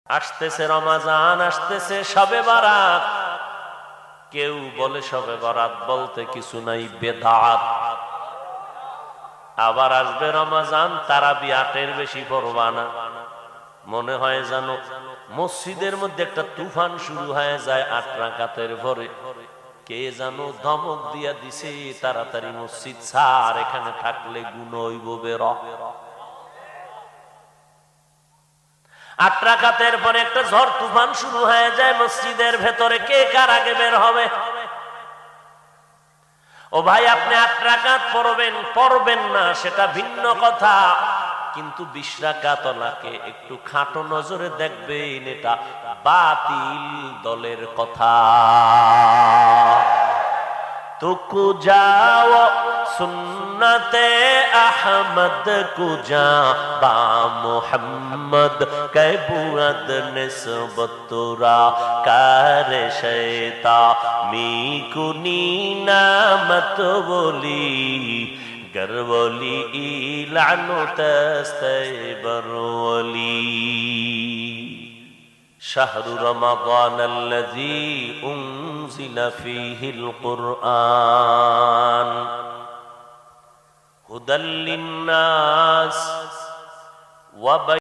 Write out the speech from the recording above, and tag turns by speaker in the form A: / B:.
A: আসতেছে রমাজান, আসতেছে শবে বরাত। কেউ বলে শবে বরাত বলতে কিছু নাই, বেদাত। আবার আসবে রমাজান, তারাবি 8-এর বেশি পড়বা না। মনে হয় জানো মসজিদের মধ্যে একটা তুফান শুরু হয়ে যায় 8 রাকাতের পরে। কে জানো ধমক দিয়া দিছে, তাড়াতাড়ি মসজিদ ছাড়, এখানে থাকলে গুণ হইব বের। 8 রাকাতের পরে একটা ঝড় তুফান শুরু হয়ে যায় মসজিদের ভেতরে, কে কার আগে বের হবে? ও ভাই, আপনি 8 রাকাত পড়বেন পড়বেন না সেটা ভিন্ন কথা, কিন্তু 20 রাকাত ওলাকে একটু খাটো নজরে দেখবেন, এটা বাতিল দলের কথা। तुकु जाओ सुन्नते अहमद कुजा बा मुहम्मद कै बुअद निस्बतुरा कर शैता मी कुनी नामत बोली गरवली इलानु तस्ते बरवली شهر رمضان الذي أنزل فيه القرآن هدى للناس